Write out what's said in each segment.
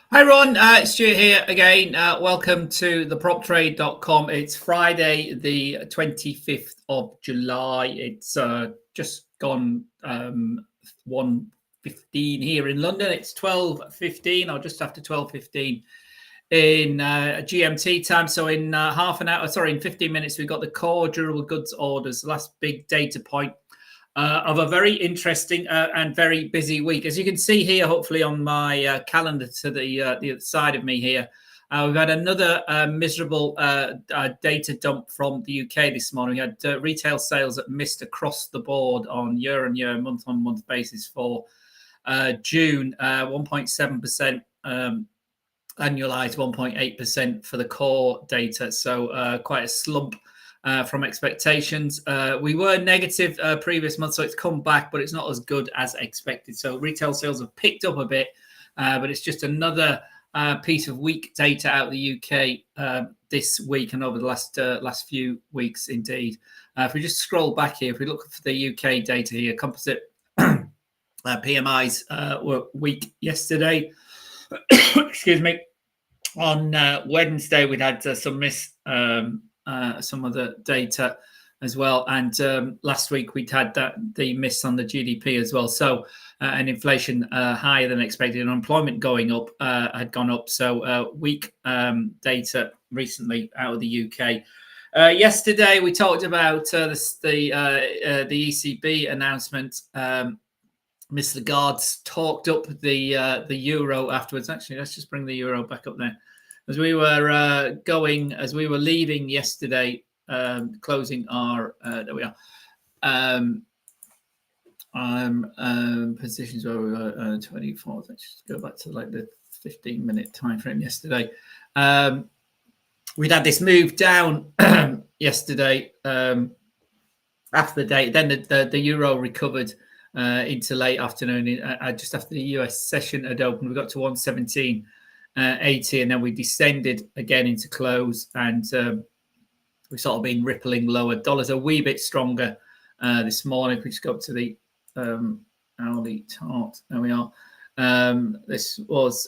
Hi Ron, it's Stuart here again. Welcome to theproptrade.com. It's Friday, the 25th of July. It's just gone 1:15 here in London. It's 12:15 or just after 12:15 in GMT time. So in in 15 minutes, we've got the core durable goods orders, the last big data point of a very interesting and very busy week. As you can see here, hopefully on my calendar to the other side of me here, we've had another miserable data dump from the UK this morning. We had retail sales that missed across the board on year-on-year, month-on-month basis for June, 1.7%. Annualized 1.8% for the core data. So quite a slump from expectations. We were negative previous month, so it's come back, but it's not as good as expected. So retail sales have picked up a bit, but it's just another piece of weak data out of the UK this week and over the last few weeks indeed. If we just scroll back here, if we look for the UK data here, composite PMIs were weak yesterday. Excuse me. On Wednesday, we'd had some some of the data as well, and last week we'd had the miss on the GDP as well. So and inflation higher than expected, and unemployment had gone up. So weak data recently out of the UK. Yesterday we talked about the ECB announcement. Miss Lagarde talked up the euro afterwards. Actually, let's just bring the euro back up there. As we were leaving yesterday, closing our there we are. Positions where we were 24th. Let's just go back to like the 15-minute time frame yesterday. We'd had this move down yesterday after the day. Then the euro recovered into late afternoon, just after the US session had opened. We got to 117.80, and then we descended again into close, and we've sort of been rippling lower. Dollar's a wee bit stronger this morning. If we just go up to the hourly chart, there we are. This was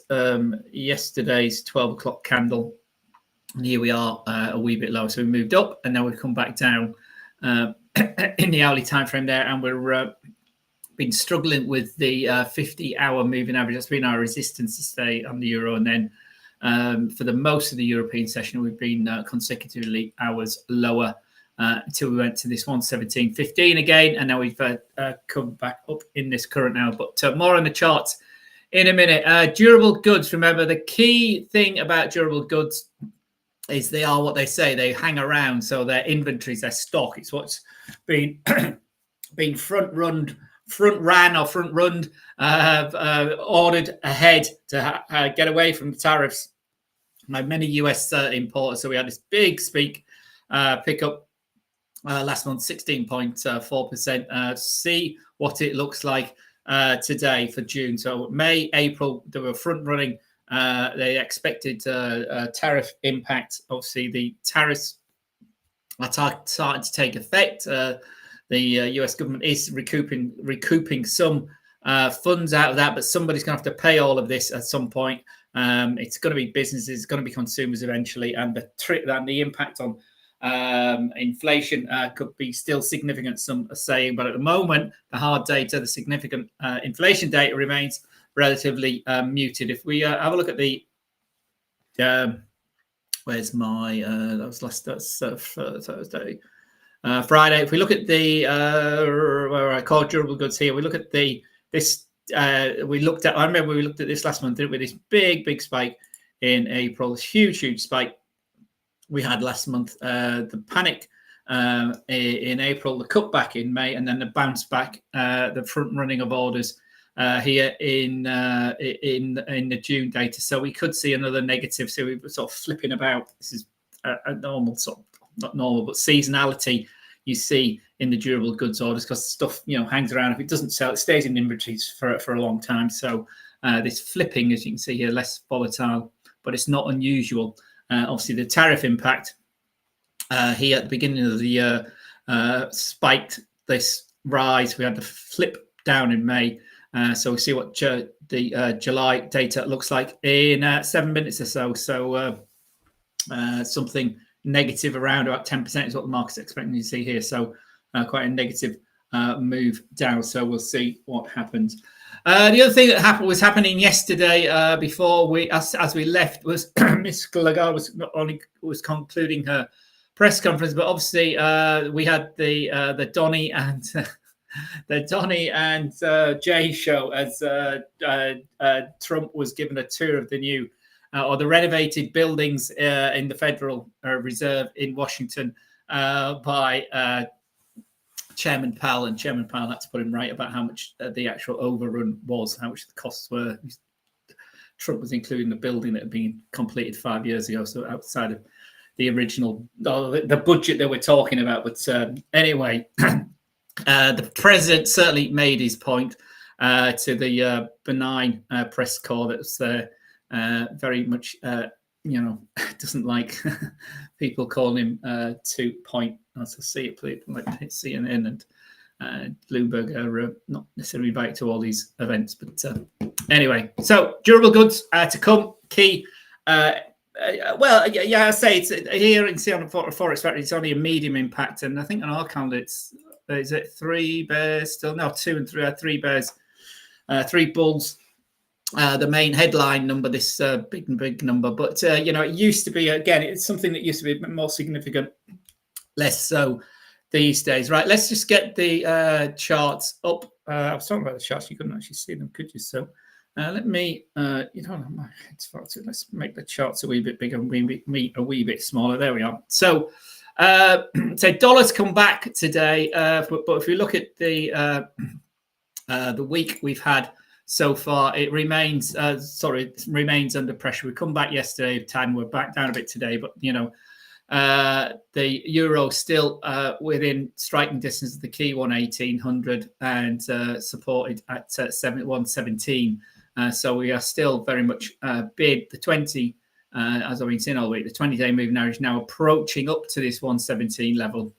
yesterday's 12 o'clock candle, and here we are a wee bit lower. So we moved up, and now we've come back down in the hourly time frame there, and we're been struggling with the 50-hour moving average. That's been our resistance to stay on the euro. And then for the most of the European session, we've been consecutively hours lower until we went to this 117.15 again. And now we've come back up in this current hour. But more on the charts in a minute. Durable goods. Remember, the key thing about durable goods is they are what they say. They hang around. So their inventories, their stock, it's what's been been front-run, ordered ahead to get away from the tariffs by many US importers. So we had this big pickup last month, 16.4%. See what it looks like today for June. So May, April, they were front running. They expected tariff impact. Obviously, the tariffs are starting to take effect. The US government is recouping some funds out of that, but somebody's going to have to pay all of this at some point. It's going to be businesses, it's going to be consumers eventually, and the impact on inflation could be still significant, some are saying. But at the moment, the hard data, the significant inflation data remains relatively muted. If we have a look at the where's my that was last Thursday. Friday, if we look at the where I call durable goods here, we look at I remember we looked at this last month, didn't we? This big spike in April, this huge spike we had last month. The panic in April, the cutback in May, and then the bounce back, the front running of orders here in the June data. So we could see another negative. So we were sort of flipping about. This is a normal sort of, not normal, but seasonality you see in the durable goods orders, because stuff hangs around. If it doesn't sell, it stays in inventories for a long time. So this flipping, as you can see here, less volatile, but it's not unusual. Obviously, the tariff impact here at the beginning of the year spiked this rise. We had the flip down in May, So we'll see what the July data looks like in 7 minutes or so. So something negative around about 10% is what the market's expecting to see here. So quite a negative move down. So we'll see what happens. The other thing that was happening yesterday before we, as we left, was Miss Lagarde was not only was concluding her press conference, but obviously we had the Donny and the Donny and Jay show as Trump was given a tour of the new or the renovated buildings in the Federal Reserve in Washington by Chairman Powell. And Chairman Powell had to put him right about how much the actual overrun was, how much the costs were. Trump was including the building that had been completed 5 years ago, so outside of the original, the budget that we're talking about. But anyway, the president certainly made his point to the benign press corps that's there. Very much, doesn't like people calling him 2 point. As I see it, like CNN and Bloomberg are not necessarily invited to all these events. But anyway, so durable goods to come. Key. I say it's here. You can see on the Forex Factory, it's only a medium impact, and I think on our calendar, is it 3 bears still? No, 2 and 3. 3 bears, 3 bulls. The main headline number, this big number, but it used to be, again, it's something that used to be more significant, less so these days. Right, let's just get the charts up. I was talking about the charts, you couldn't actually see them, could you? So let me, my head's far too. Let's make the charts a wee bit bigger and me a wee bit smaller. There we are. So so dollars come back today, but if we look at the week we've had so far, it remains under pressure. We come back yesterday, Tan. We're back down a bit today, but the euro still within striking distance of the key 11800 and supported at 117. So we are still very much bid. The 20, as I've been saying all week, the 20-day moving average now approaching up to this 117 level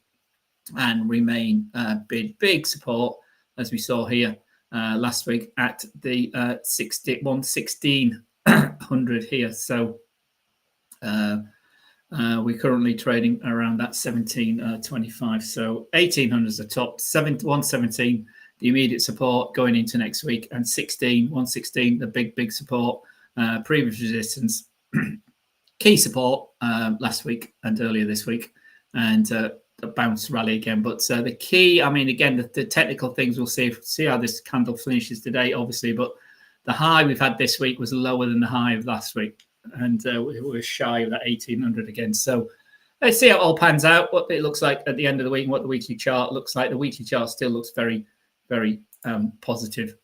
and remain big support, as we saw here last week at the 11600 here. So we're currently trading around that 1725. So 1800 is the top, 117 the immediate support going into next week, and 116 the big support, previous resistance, key support last week and earlier this week, and the bounce rally again. But the key, again, the technical things, we'll see how this candle finishes today, obviously, but the high we've had this week was lower than the high of last week, and we're shy of that 1800 again. So let's see how it all pans out, what it looks like at the end of the week, and what the weekly chart looks like. The weekly chart still looks very positive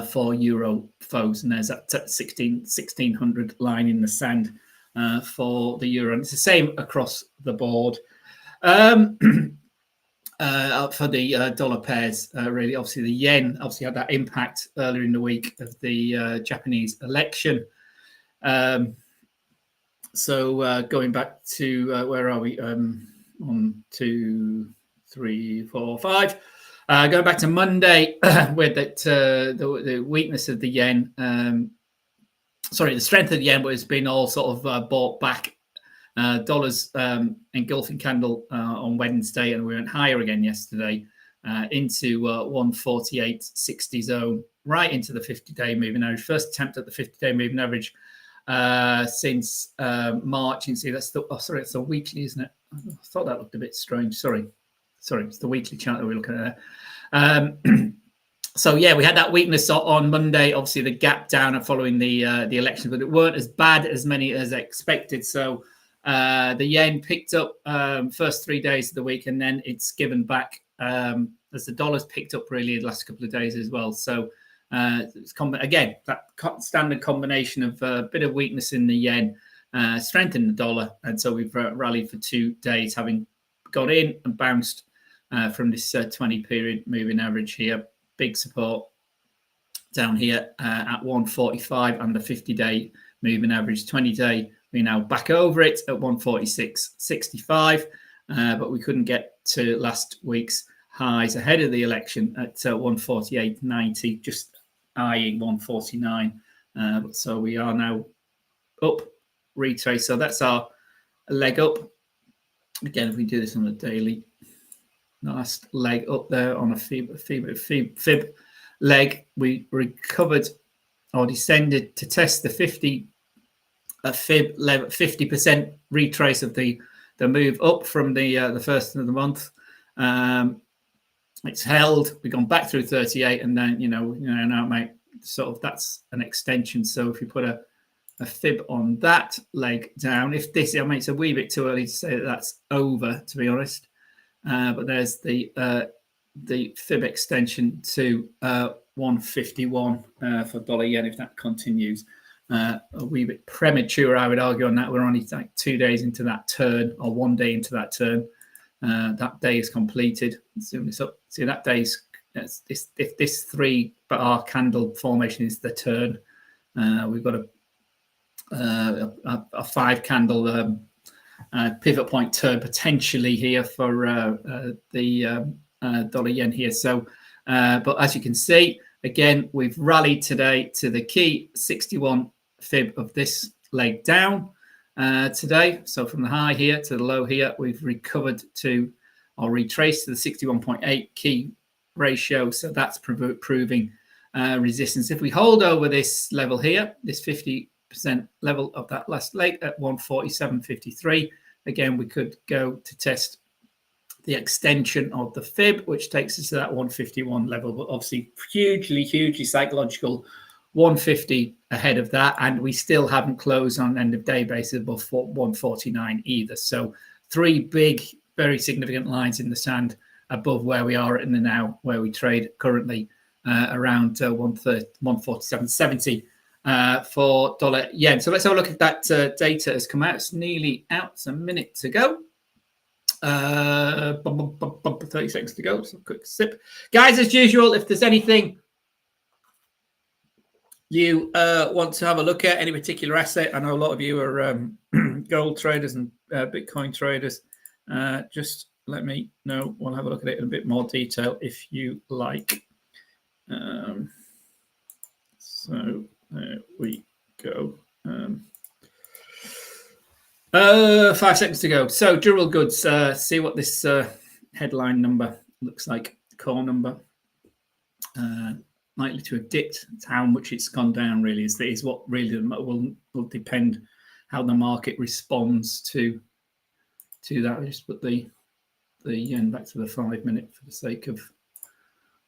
for euro foes, and there's that 1600 line in the sand for the euro, and it's the same across the board. For the dollar pairs, really, obviously the yen had that impact earlier in the week of the Japanese election. So going back to where are we? 1, 2, 3, 4, 5. Going back to Monday, with the weakness of the yen, the strength of the yen, but it's been all sort of bought back. Dollars engulfing candle on Wednesday, and we went higher again yesterday into 148.60 zone, right into the 50-day moving average. First attempt at the 50-day moving average since March. You can see that's it's the weekly, isn't it? I thought that looked a bit strange. Sorry, it's the weekly chart that we're looking at there. So yeah, we had that weakness on Monday. Obviously, the gap down following the election, but it weren't as bad as many as expected. So the yen picked up first 3 days of the week, and then it's given back as the dollar's picked up really the last couple of days as well. So it's again that standard combination of a bit of weakness in the yen, strengthened the dollar, and so we've rallied for 2 days, having got in and bounced from this 20 period moving average here. Big support down here at 145 and the 50-day moving average. 20-day, we're now back over it at 146.65, but we couldn't get to last week's highs ahead of the election at 148.90, just eyeing 149. So we are now up, retrace. So that's our leg up. Again, if we do this on a daily, last leg up there on a fib leg, we recovered or descended to test the 50 fib level, 50% retrace of the move up from the first of the month. It's held. We've gone back through 38, and then now mate, sort of that's an extension. So if you put a fib on that leg down, if this, I mean, it's a wee bit too early to say that that's over, to be honest. But there's the fib extension to 151 for dollar yen if that continues. A wee bit premature, I would argue, on that. We're only like 2 days into that turn, or 1 day into that turn. That day is completed. Zoom this up. See, that day's if this 3-bar candle formation is the turn, we've got a 5 candle pivot point turn potentially here for the dollar yen here. So, but as you can see, again, we've rallied today to the key 61 fib of this leg down today. So from the high here to the low here, we've recovered to or retraced to the 61.8 key ratio. So that's proving resistance. If we hold over this level here, this 50% level of that last leg at 147.53, again, we could go to test the extension of the fib, which takes us to that 151 level, but obviously hugely psychological 150 ahead of that, and we still haven't closed on an end of day basis above 149 either. So 3 big, very significant lines in the sand above where we are in the now, where we trade currently around 147.70 for dollar yen. So let's have a look at that data has come out. It's nearly out. It's a minute to go. 30 seconds to go. So quick sip, guys. As usual, if there's anything you want to have a look at, any particular asset, I know a lot of you are gold traders and Bitcoin traders. Just let me know. We'll have a look at it in a bit more detail if you like. So there we go. 5 seconds to go. So durable goods, see what this headline number looks like, core number. Likely to have dipped. It's how much it's gone down really is what really will depend how the market responds to that. I just put the yen back to the 5 minute for the sake of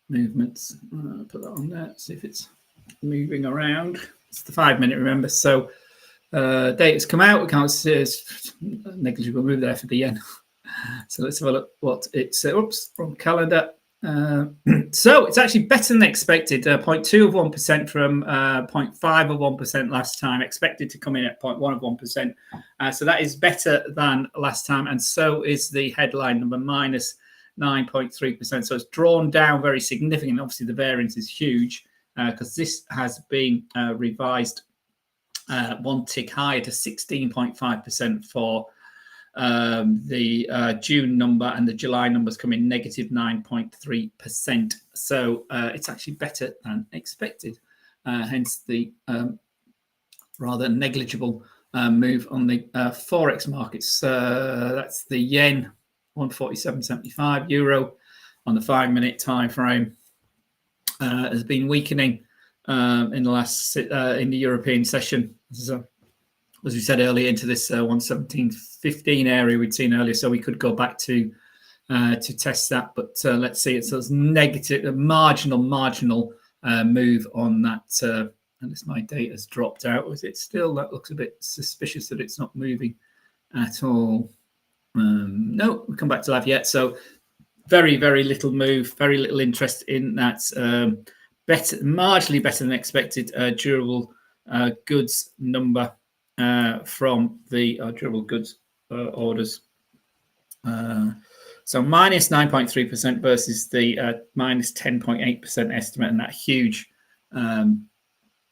movements. Put that on there, see if it's moving around. It's the 5 minute, remember. So data's come out. We can't see it's negligible move there for the yen. So let's have a look what it's. Oops, wrong calendar. So it's actually better than expected. 0.2 of 1% from 0.5 of 1% last time. Expected to come in at 0.1 of 1%. So that is better than last time. And so is the headline number, minus 9.3%. So it's drawn down very significantly. Obviously, the variance is huge because this has been revised 1 tick higher to 16.5% for the June number, and the July numbers come in negative 9.3%. So it's actually better than expected. Hence the rather negligible move on the Forex markets. That's the yen, 147.75, euro on the 5 minute time frame has been weakening in the last in the European session. So, as we said earlier, into this 117.15 area we'd seen earlier, so we could go back to test that. But let's see, it's a negative, a marginal move on that. And this my data's dropped out. Was it still? That looks a bit suspicious that it's not moving at all. No, we'll come back to that yet. So very little move, very little interest in that. Better, marginally better than expected durable goods number from the durable goods orders. So minus 9.3% versus the minus 10.8% estimate, and that huge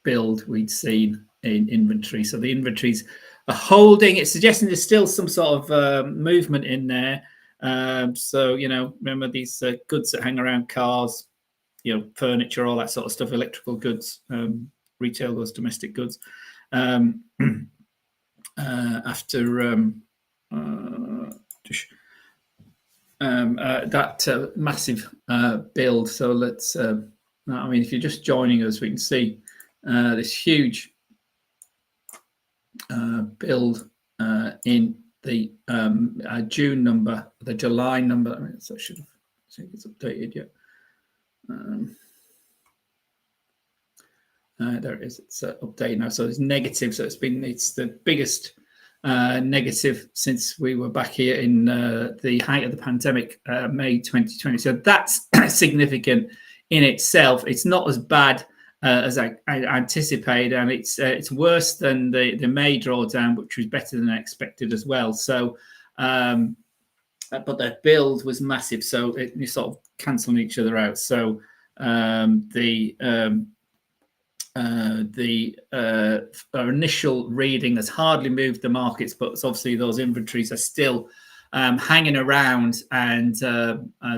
build we'd seen in inventory. So the inventories are holding. It's suggesting there's still some sort of movement in there. So, remember these goods that hang around cars, furniture, all that sort of stuff, electrical goods, retail goods, domestic goods. After that massive build. So let's, if you're just joining us, we can see this huge build in the June number, the July number. So I should have seen it's updated yet. There it is. It's updated now. So it's negative. So it's the biggest negative since we were back here in the height of the pandemic, May 2020. So that's significant in itself. It's not as bad as I anticipated, and it's worse than the May drawdown, which was better than I expected as well. So, but the build was massive, so you sort of cancelling each other out. So the initial reading has hardly moved the markets, but obviously those inventories are still hanging around, and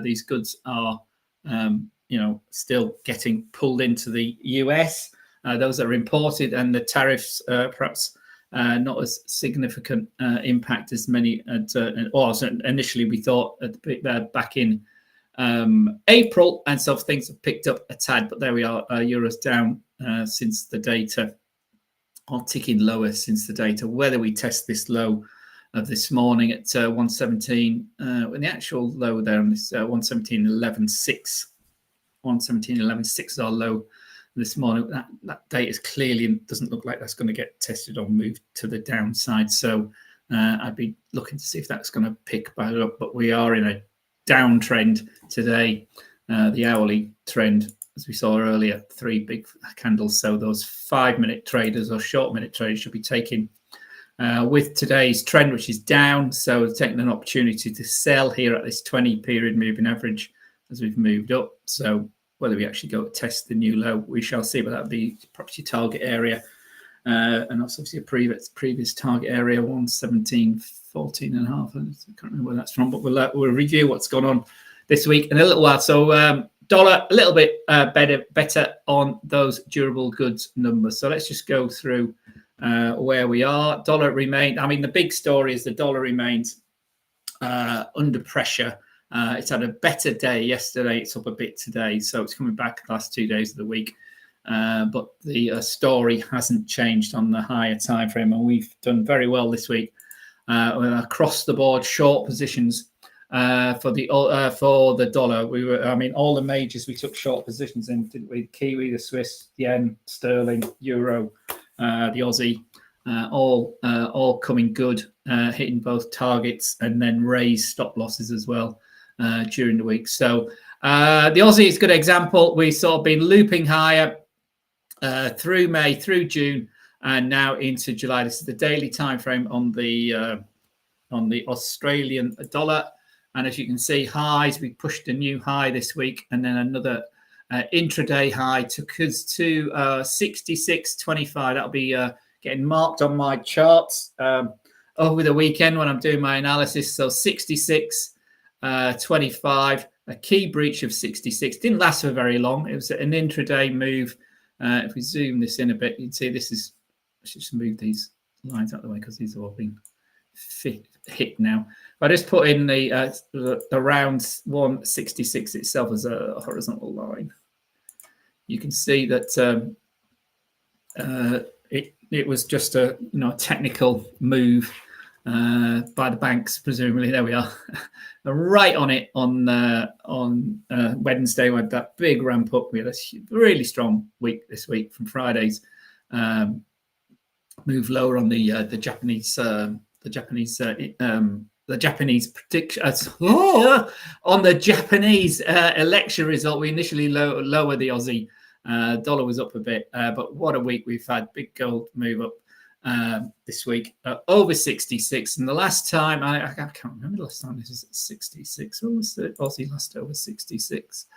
these goods are still getting pulled into the US. Those are imported, and the tariffs perhaps not as significant impact as many initially we thought back in April, and so things have picked up a tad, but there we are. Euros down since the data, or ticking lower since the data. Whether we test this low of this morning at 117, when the actual low there on this 117.11.6, 117.11.6 is our low this morning. That data is clearly doesn't look like that's going to get tested or moved to the downside. So I'd be looking to see if that's going to pick back up. But we are in a downtrend today. The hourly trend, as we saw earlier, 3 big candles. So those 5-minute traders or short-minute traders should be taking with today's trend, which is down. So taking an opportunity to sell here at this 20-period moving average as we've moved up. So whether we actually go test the new low, we shall see. But that'll be property target area, and also obviously a previous target area 117.14 and a half. I can't remember where that's from, but we'll review what's gone on this week in a little while. So dollar a little bit better on those durable goods numbers. So let's just go through where we are. Dollar remained. The big story is the dollar remains under pressure. It's had a better day yesterday. It's up a bit today, so it's coming back the last 2 days of the week. But the story hasn't changed on the higher time frame, and we've done very well this week across the board short positions for the dollar. We were, all the majors we took short positions in, didn't we? Kiwi, the Swiss, yen, sterling, euro, the Aussie, all coming good, hitting both targets, and then raised stop losses as well during the week. So the Aussie is a good example. We sort of been looping higher through May, through June, and now into July. This is the daily time frame on the Australian dollar, and as you can see, highs. We pushed a new high this week, and then another intraday high took us to 66.25. That'll be getting marked on my charts over the weekend when I'm doing my analysis. So 66.25, a key breach of 66. Didn't last for very long. It was an intraday move. If we zoom this in a bit, you can see this is. I should just move these lines out of the way because these have all been hit now. But I just put in the round 166 itself as a horizontal line. You can see that it was just a technical move by the banks, presumably. There we are, right on it on Wednesday. We had that big ramp up. We had a really strong week this week from Friday's move lower on the Japanese prediction on the Japanese election result. We initially lowered the Aussie. Dollar was up a bit, but what a week we've had. Big gold move up this week, over 66. And the last time, I can't remember the last time this was at 66. When was the Aussie last over 66?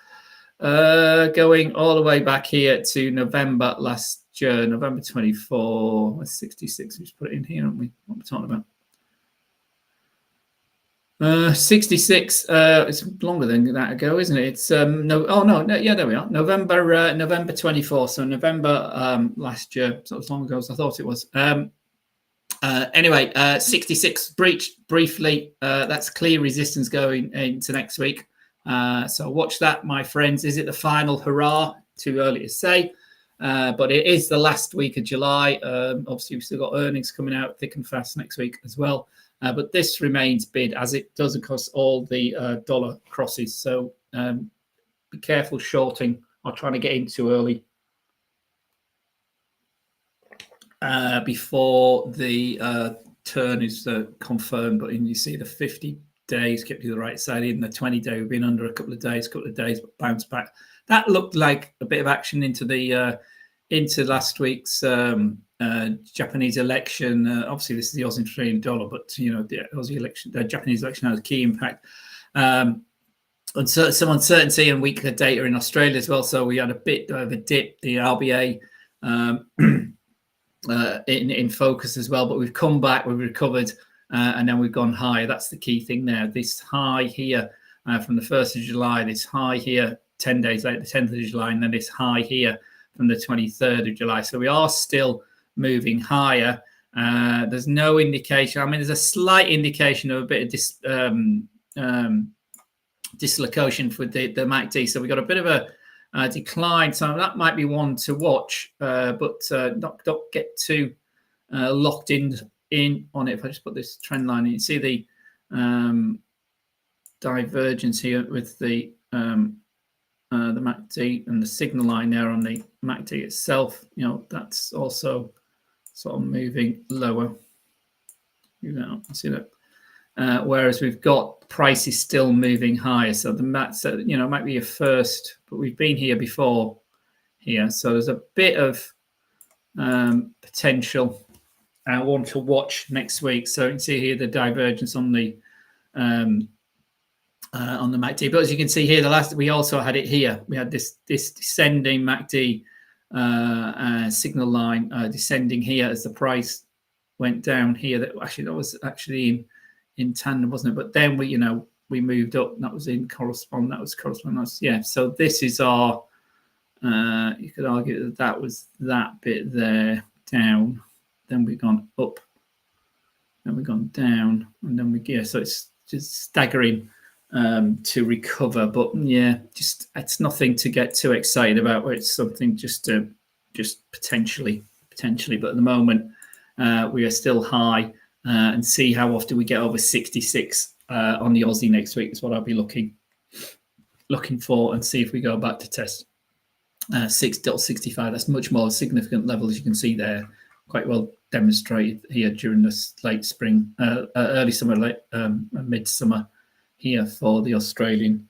Going all the way back here to November last year, November 24, 66. We just put it in here, haven't we? What we're talking about. 66. It's longer than that ago, isn't it? It's no. Oh no, no. Yeah, there we are. November 24th. So November last year. So as long ago as I thought it was. Anyway, 66 breached briefly. That's clear resistance going into next week. So watch that, my friends. Is it the final hurrah? Too early to say. But it is the last week of July. Obviously, we've still got earnings coming out thick and fast next week as well. But this remains bid, as it does across all the dollar crosses. So be careful shorting or trying to get in too early before the turn is confirmed. But you see the 50 days kept to the right side. In the 20-day, we've been under a couple of days, but bounced back. That looked like a bit of action into the into last week's Japanese election. Obviously, this is the Aussie Australian dollar, but the Aussie election, the Japanese election has a key impact. And so some uncertainty and weaker data in Australia as well. So we had a bit of a dip. The RBA in focus as well, but we've come back, we've recovered, and then we've gone higher. That's the key thing there. This high here from the 1st of July, this high here 10 days later, the 10th of July, and then this high here from the 23rd of July. So we are still moving higher. There's no indication. I mean, there's a slight indication of a bit of dislocation for the MACD. So we got a bit of a decline. So that might be one to watch, but not get too locked in on it. If I just put this trend line in, you see the divergence here with the MACD and the signal line there on the MACD itself. That's also sort of moving lower. You see that. Whereas we've got prices still moving higher. So the might be a first, but we've been here before here. So there's a bit of potential I want to watch next week. So you can see here the divergence on the MACD. But as you can see here, we also had it here. We had this descending MACD signal line descending here as the price went down here. That was actually in tandem, wasn't it? But then we moved up. That was correspond. Yeah. So this is our. You could argue that was that bit there down. Then we've gone up. Then we've gone down, and then so it's just staggering to recover. But yeah, it's nothing to get too excited about. It's something just potentially. But at the moment, we are still high. And see how often we get over 66 on the Aussie next week is what I'll be looking for, and see if we go back to test 6.65. That's much more significant level, as you can see there, quite well demonstrated here during this late spring, early summer, midsummer here for the Australian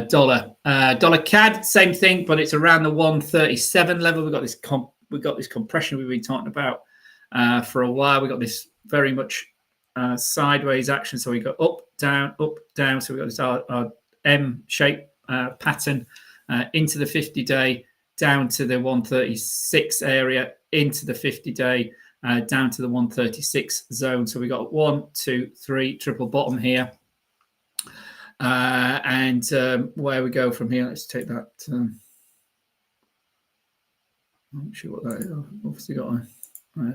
dollar. Dollar CAD, same thing, but it's around the 137 level. We've got this compression we've been talking about for a while. We got this very much sideways action. So we go up, down, So we got this our M shape pattern into the 50-day, down to the 136 area, into the 50-day, down to the 136 zone. So we got 1, 2, 3, triple bottom here. And where we go from here, let's take that. I'm not sure what that is. I've obviously got a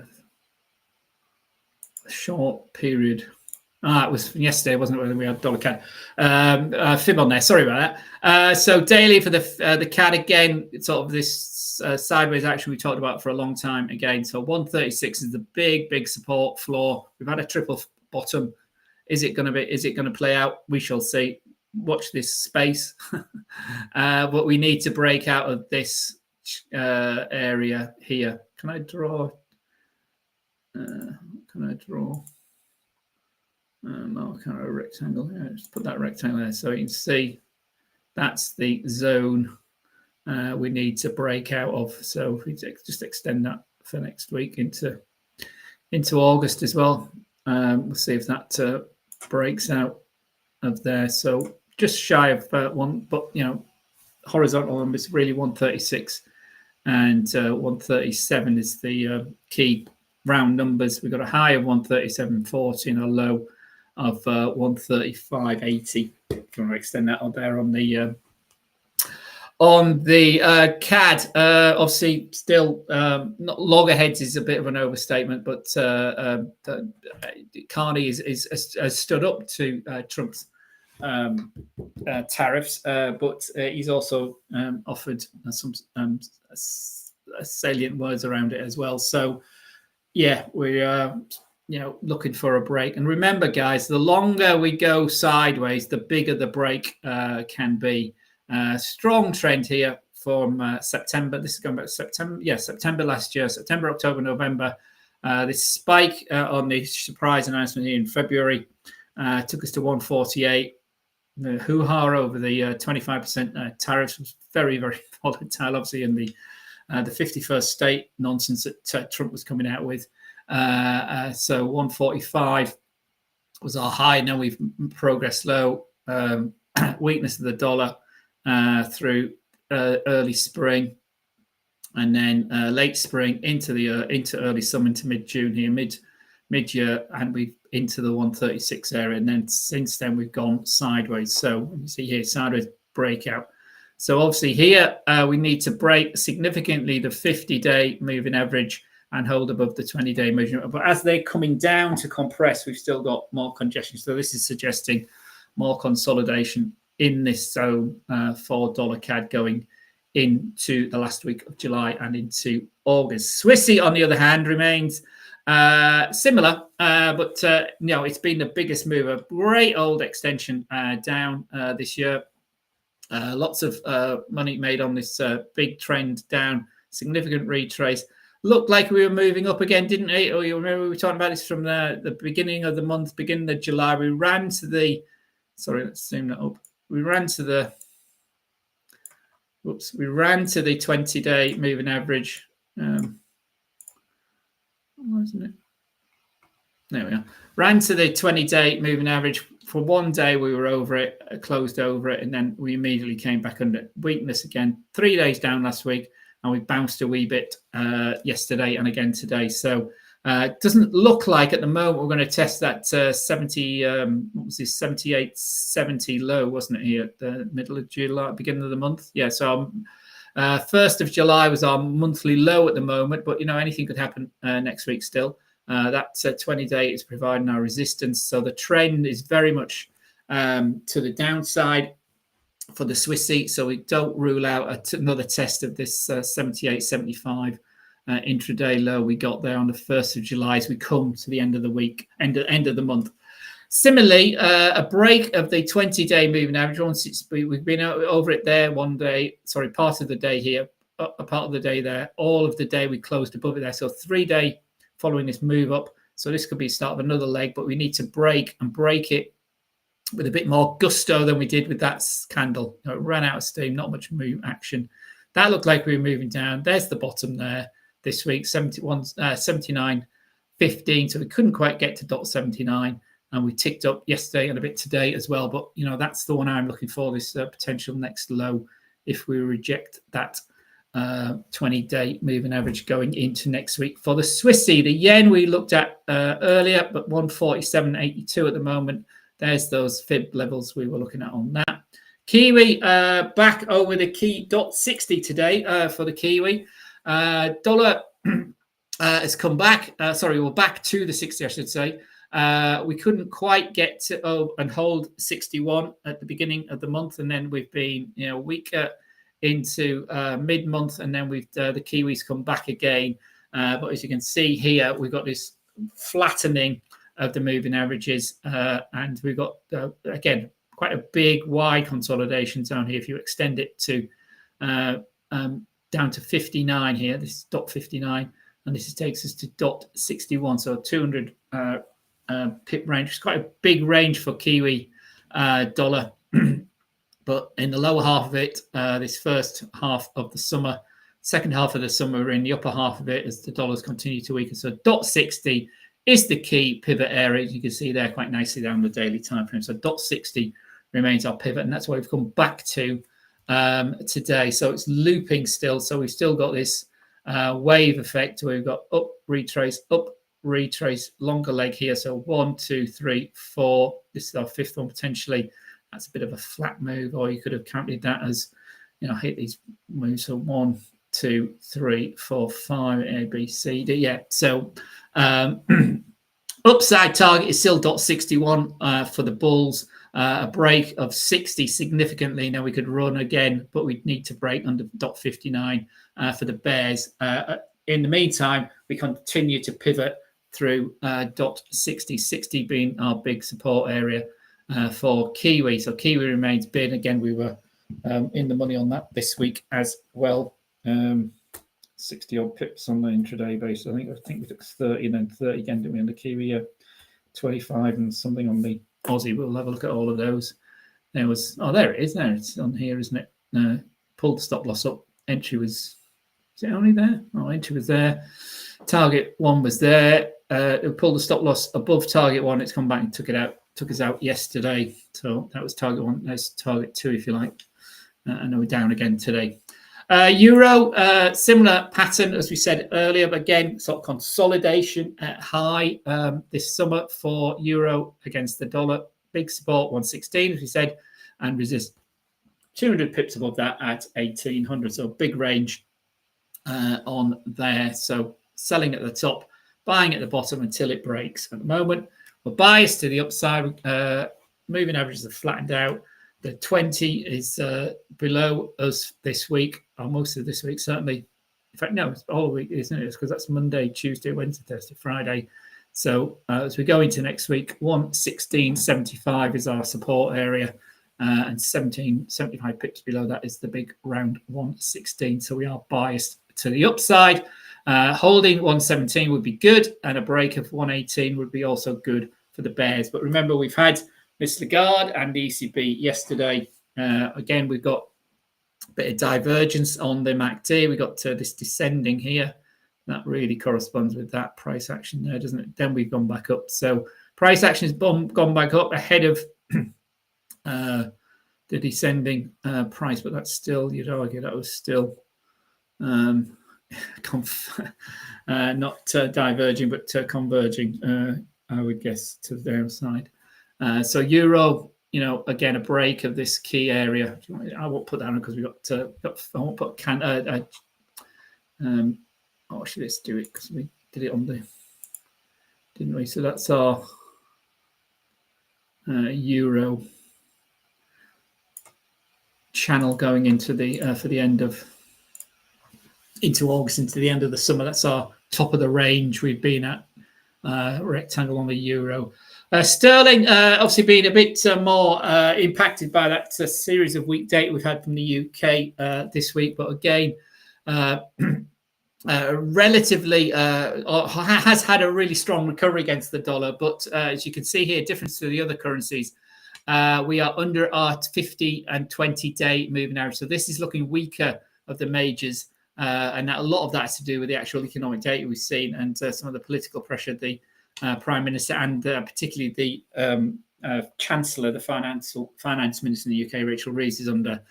short period. It was from yesterday, wasn't it? When we had dollar CAD fib on there. Sorry about that. So daily for the CAD again, it's sort of this sideways action we talked about for a long time again. So 136 is the big support floor. We've had a triple bottom. Is it going to play out? We shall see. Watch this space. But we need to break out of this area here. Can I draw? No, kind of a rectangle here. Just put that rectangle there so you can see that's the zone we need to break out of. So if we just extend that for next week into August as well, we'll see if that breaks out of there. So just shy of one, but horizontal numbers really 136 and 137 is the key round numbers. We've got a high of 137.40 and a low of 135.80. If you want to extend that on there on the CAD. Obviously, still not loggerheads is a bit of an overstatement, but Carney has stood up to Trump's tariffs, but he's also offered some salient words around it as well. So, yeah, we're looking for a break. And remember, guys, the longer we go sideways, the bigger the break can be. Strong trend here from September. This is going back to September. Yeah, September last year. September, October, November. This spike on the surprise announcement here in February took us to 148. The hoo-ha over the 25% tariffs was very, very volatile, obviously, in the 51st state nonsense that Trump was coming out with. So 145 was our high. Now we've progressed low. Weakness of the dollar through early spring, and then late spring into early summer, into mid-June here, mid-year, and we've into the 136 area, and then since then we've gone sideways. So you see here, sideways breakout. So obviously here we need to break significantly the 50-day moving average and hold above the 20-day measurement. But as they're coming down to compress, we've still got more congestion. So this is suggesting more consolidation in this zone for dollar CAD going into the last week of July and into August. Swissy, on the other hand, remains similar, but it's been the biggest mover. Great old extension down this year. Lots of money made on this big trend down, significant retrace. Looked like we were moving up again, didn't it? Or you remember we were talking about this from the beginning of the month, beginning of July. We ran to the, sorry, let's zoom that up. We ran to the 20-day moving average. Wasn't it? There we are. Ran to the 20-day moving average. For one day, we were over it, closed over it, and then we immediately came back under weakness again. 3 days down last week, and we bounced a wee bit yesterday and again today. So it doesn't look like at the moment we're going to test that 78.70 low, wasn't it, here at the middle of July, beginning of the month? Yeah, so 1st of July was our monthly low at the moment, but anything could happen next week still. That 20-day is providing our resistance. So the trend is very much to the downside for the Swissy. So we don't rule out another test of this 78.75 intraday low we got there on the 1st of July as we come to the end of the week, end of the month. Similarly, a break of the 20-day moving average. Once we've been over it there one day, part of the day here, a part of the day there, all of the day we closed above it there. So 3-day following this move up. So this could be the start of another leg, but we need to break it with a bit more gusto than we did with that candle. It ran out of steam, not much move action. That looked like we were moving down. There's the bottom there this week, 79.15. So we couldn't quite get to .79. And we ticked up yesterday and a bit today as well. But, that's the one I'm looking for, this potential next low, if we reject that 20-day moving average going into next week. For the Swissy, the yen we looked at earlier, but 147.82 at the moment. There's those fib levels we were looking at on that. Kiwi back over the key .60 today for the Kiwi. Dollar has come back. We're back to the 60, I should say. We couldn't quite get to and hold 61 at the beginning of the month, and then we've been weaker into mid-month, and then we've the Kiwis come back again. But as you can see here, we've got this flattening of the moving averages, and we've got again quite a big wide consolidation zone here. If you extend it to down to 59 here, this is .59, and this takes us to .61, so 200 pip range. It's quite a big range for Kiwi dollar. But in the lower half of it, this first half of the summer, second half of the summer, we're in the upper half of it as the dollars continue to weaken. So .60 is the key pivot area. As you can see there quite nicely down the daily time frame. So .60 remains our pivot, and that's what we've come back to today. So it's looping still. So we've still got this wave effect where we've got up, retrace, retrace longer leg here. So 1, 2, 3, 4. This is our fifth one potentially. That's a bit of a flat move, or you could have counted that as, hit these moves. So 1, 2, 3, 4, 5, A, B, C, D. Yeah. So upside target is still .61 for the bulls. A break of 60 significantly. Now we could run again, but we'd need to break under .59 for the bears. In the meantime, we continue to pivot through .60, 60 being our big support area for Kiwi. So Kiwi remains big. Again, we were in the money on that this week as well. 60 odd pips on the intraday base. I think we took 30 and then 30 again, didn't we, on the Kiwi? 25 and something on the Aussie. We'll have a look at all of those. There it is. There it's on here, isn't it? Pulled the stop loss up. Entry was it only there? Oh, entry was there. Target 1 was there. It pulled the stop loss above target 1. It's come back and took us out yesterday. So that was target 1. There's target 2, if you like. And we're down again today. Euro, similar pattern as we said earlier, but again, sort of consolidation at high this summer for euro against the dollar. Big support 116, as we said, and resist 200 pips above that at 1800. So big range on there. So selling at the top, buying at the bottom until it breaks. At the moment, we're biased to the upside. Moving averages are flattened out. The 20 is below us this week, or most of this week, certainly. In fact, no, it's all week, isn't it? It's because that's Monday, Tuesday, Wednesday, Thursday, Friday. So as we go into next week, 116.75 is our support area, and 17.75 pips below that is the big round 116. So we are biased to the upside. Holding 117 would be good, and a break of 118 would be also good for the bears. But remember, we've had Miss Lagarde and the ECB yesterday. Again, we've got a bit of divergence on the MACD. We got this descending here. That really corresponds with that price action there, doesn't it? Then we've gone back up. So price action has gone back up ahead of the descending price, but that's still, you'd argue that was still not diverging, but converging, I would guess, to the downside. So euro, again, a break of this key area. I won't put that on because we got I won't put actually, let's do it because we did it on didn't we? So that's our euro channel going into for the end of into August, into the end of the summer. That's our top of the range we've been at, rectangle on the euro. Sterling obviously being a bit more impacted by that series of weak data we've had from the UK this week, but again, relatively has had a really strong recovery against the dollar. But as you can see here, difference to the other currencies, we are under our 50 and 20-day moving average. So this is looking weaker of the majors, and a lot of that has to do with the actual economic data we've seen and some of the political pressure the Prime Minister and particularly the Chancellor, the Finance Minister in the UK, Rachel Reeves, is under.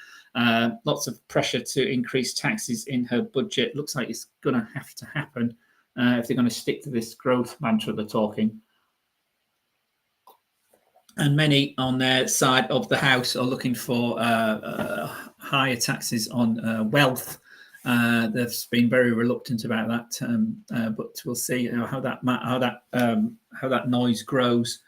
Lots of pressure to increase taxes in her budget. Looks like it's going to have to happen if they're going to stick to this growth mantra they're talking. And many on their side of the house are looking for higher taxes on wealth. They've been very reluctant about that, but we'll see how that noise grows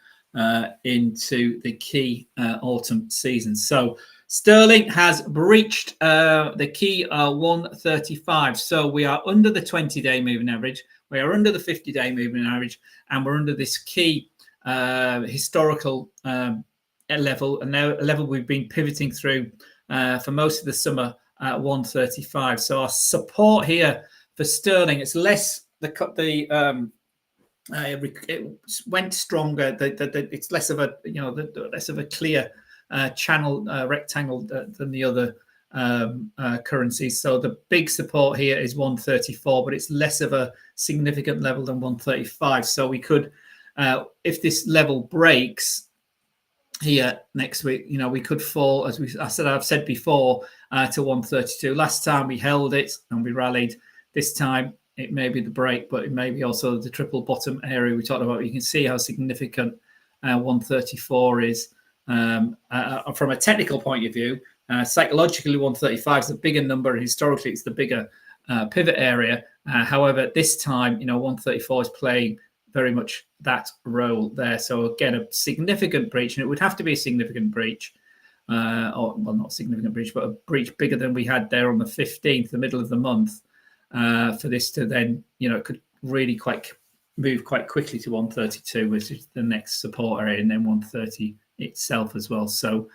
into the key autumn season. So sterling has breached the key 135. So we are under the 20-day moving average. We are under the 50-day moving average, and we're under this key historical level, and now a level we've been pivoting through for most of the summer at 135. So our support here for sterling, it's less it went stronger. It's less of a less of a clear channel rectangle than the other currencies. So the big support here is 134, but it's less of a significant level than 135. So we could, if this level breaks here next week, we could fall, as I've said before, to 132. Last time we held it and we rallied. This time it may be the break, but it may be also the triple bottom area we talked about. You can see how significant 134 is from a technical point of view. Psychologically, 135 is a bigger number, and historically, it's the bigger pivot area. However, this time, 134 is playing very much that role there. So again, a significant breach, and it would have to be a significant breach, or well, not a significant breach, but a breach bigger than we had there on the 15th, the middle of the month, for this to then, it could really move quite quickly to 132, which is the next support area, and then 130 itself as well. So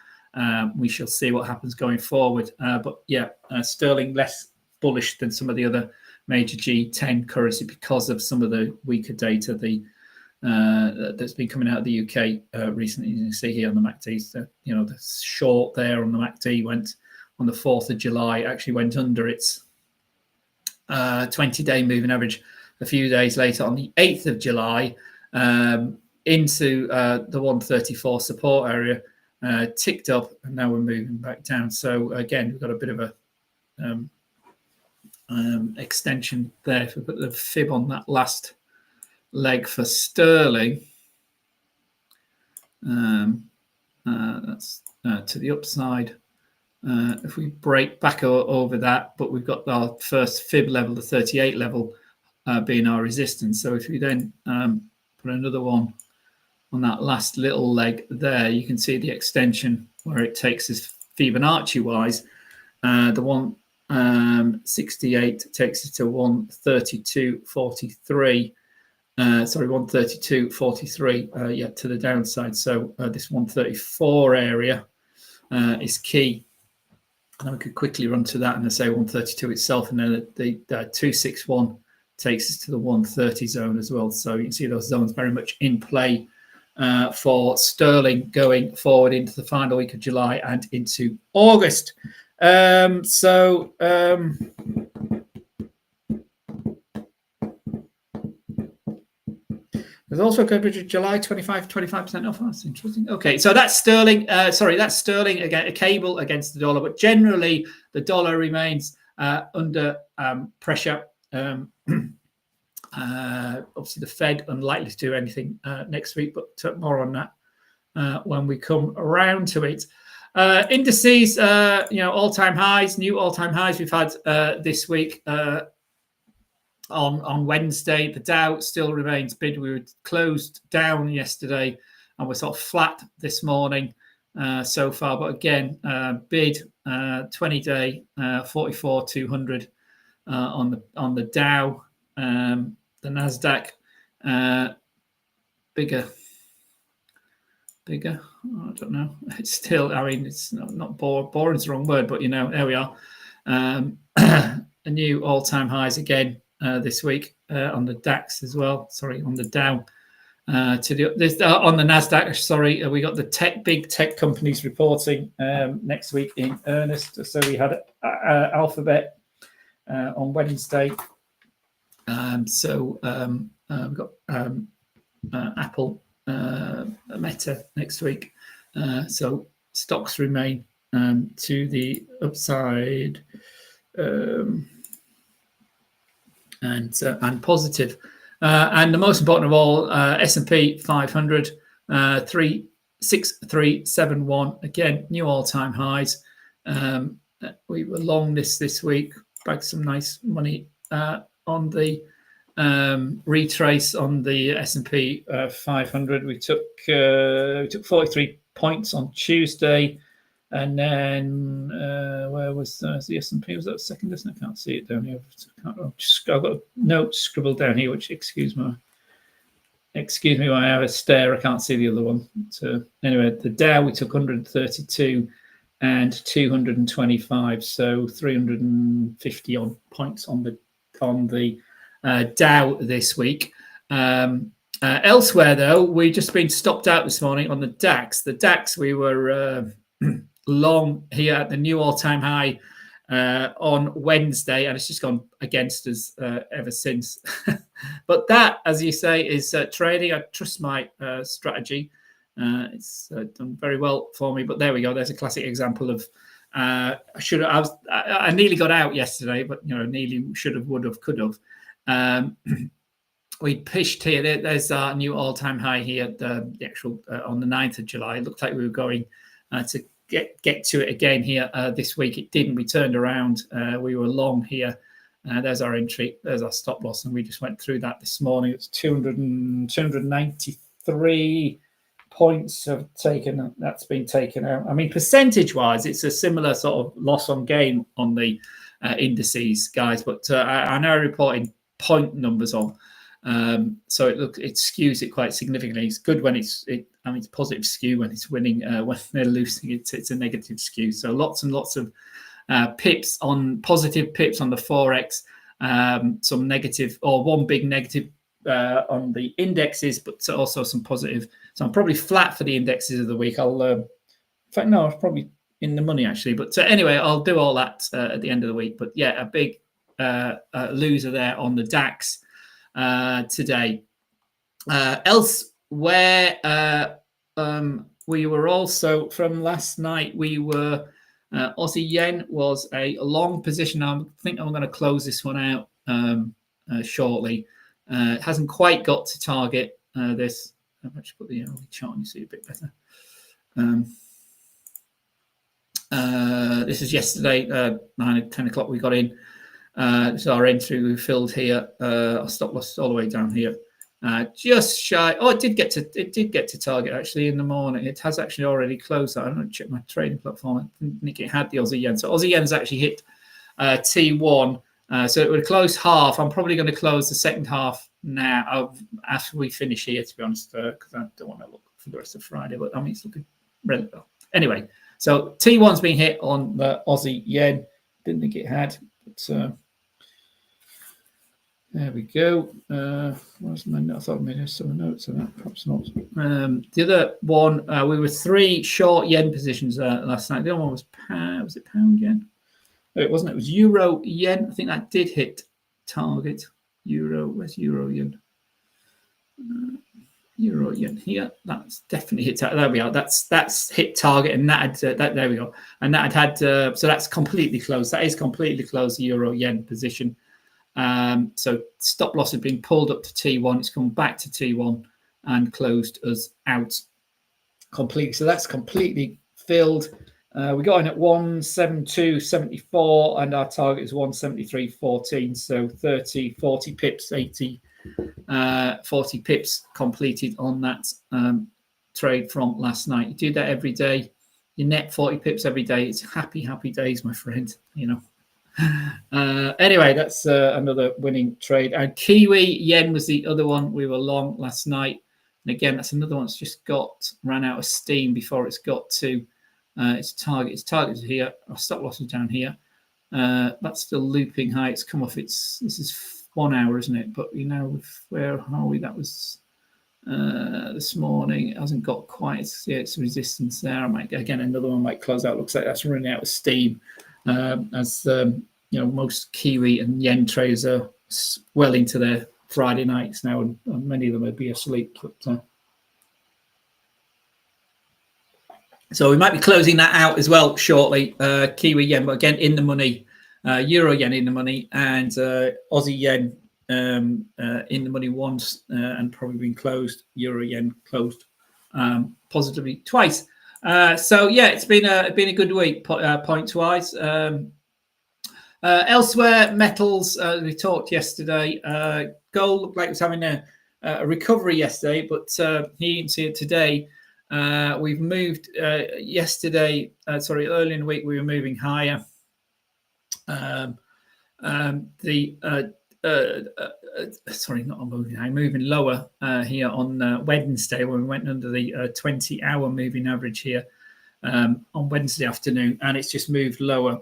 we shall see what happens going forward. But yeah, sterling less bullish than some of the other major G10 currency because of some of the weaker data that's been coming out of the UK recently. You can see here on the MACD, the short there on the MACD went on the 4th of July, actually went under its 20-day moving average a few days later on the 8th of July into the 134 support area, ticked up, and now we're moving back down. So again, we've got a bit of a extension there. If we put the fib on that last leg for sterling, that's to the upside. If we break back over that, but we've got our first fib level, the 38 level, being our resistance. So if we then put another one on that last little leg there, you can see the extension where it takes us Fibonacci wise. The 168 takes us to 132.43. 132.43, to the downside. So this 134 area is key. And we could quickly run to that and say 132 itself, and then the 261 takes us to the 130 zone as well. So you can see those zones very much in play for sterling going forward into the final week of July and into August. There's also coverage of July 25% off. That's interesting. Okay, so that's sterling. That's sterling again, a cable against the dollar, but generally the dollar remains under pressure. Obviously, the Fed unlikely to do anything next week, but more on that when we come around to it. Indices, all-time highs, new all-time highs we've had this week. On Wednesday, the Dow still remains bid. We were closed down yesterday, and we're sort of flat this morning so far. But again, bid 20-day 44,200 on the Dow. The Nasdaq bigger. I don't know. It's still. I mean, it's not boring. Is the wrong word, but there we are. A new all-time highs again. This week on the DAX as well. Sorry, on the Dow. On the Nasdaq. Sorry, we got the big tech companies reporting next week in earnest. So we had Alphabet on Wednesday. We've got Apple, Meta next week. So stocks remain to the upside. And positive. And the most important of all, S&P 500, 36371. Again, new all-time highs. We were long this week. Bagged some nice money on the retrace on the S&P 500. We took 43 points on Tuesday. And then where was the S&P? Was that second? I can't see it down here. I've got a note scribbled down here, which excuse me while I have a stare. I can't see the other one. So anyway, the Dow we took 132 and 225, so 350 on points on the Dow this week. Elsewhere though, we've just been stopped out this morning on the DAX. The DAX we were long here at the new all-time high on Wednesday, and it's just gone against us ever since. But that, as you say, is trading. I trust my strategy. It's done very well for me. But there we go. There's a classic example of I nearly got out yesterday, but nearly should have, would have, could have. We pushed here. There's our new all-time high here. The actual on the 9th of July. It looked like we were going to get to it again here this week. It didn't. We turned around. We were long here. There's our entry. There's our stop loss, and we just went through that this morning. It's 293 points have taken. That's been taken out. I mean, percentage-wise, it's a similar sort of loss on gain on the indices, guys. But I know reporting point numbers on. So it skews it quite significantly. It's good when it's positive skew when it's winning. When they're losing, it's a negative skew. So lots and lots of pips on positive pips on the forex, some negative or one big negative on the indexes, but also some positive. So I'm probably flat for the indexes of the week. In fact, no, I'm probably in the money actually. But anyway, I'll do all that at the end of the week. But yeah, a big loser there on the DAX today. Elsewhere, we were also from last night. We were Aussie yen was a long position. I think I'm going to close this one out shortly. It hasn't quite got to target this. I've actually put the chart on you see a bit better. This is yesterday, 10 o'clock we got in. This is our entry we filled here. Our stop loss all the way down here. Just shy. Oh, it did get to target actually in the morning. It has actually already closed. I don't check my trading platform. I think it had the Aussie yen. So Aussie yen's actually hit T1. So it would close half. I'm probably going to close the second half now after we finish here, to be honest, because I don't want to look for the rest of Friday. But I mean, it's looking really well. Anyway, so T1's been hit on the Aussie yen. Didn't think it had, but there we go. Where's my note? I thought I made some notes on that. Perhaps not. The other one, we were 3 short yen positions last night. The other one was was it pound yen? No, it wasn't. It was euro yen. I think that did hit target. Euro. Where's euro yen? Euro yen here. That's definitely hit target. There we are. That's hit target, and that had there we go. And that had so that's completely closed. That is completely closed. The euro yen position. So stop loss had been pulled up to T1. It's come back to T1 and closed us out completely. So that's completely filled. We got in at 172.74 and our target is 173.14. So 40 pips, 40 pips completed on that trade from last night. You do that every day. You net 40 pips every day. It's happy days, my friend, Anyway, that's another winning trade. And Kiwi yen was the other one we were long last night. And again, that's another one that's just ran out of steam before it's got to its target. Its target is here. Our stop loss is down here. That's still looping high. It's come off this is 1 hour, isn't it? But where are we? That was this morning. It hasn't got quite its resistance there. Again, another one might close out. Looks like that's running out of steam. As most Kiwi and yen traders are well into their Friday nights now, and many of them will be asleep. But, so we might be closing that out as well shortly. Kiwi yen, but again in the money, euro yen in the money, and Aussie yen in the money once, and probably been closed. Euro yen closed positively twice. So yeah, it's been a good week points wise. Elsewhere, metals. We talked yesterday. Gold looked like it was having a recovery yesterday, but you can see it today. We've moved yesterday. Early in the week we were moving higher. Moving lower here on Wednesday when we went under the 20-hour moving average here on Wednesday afternoon, and it's just moved lower.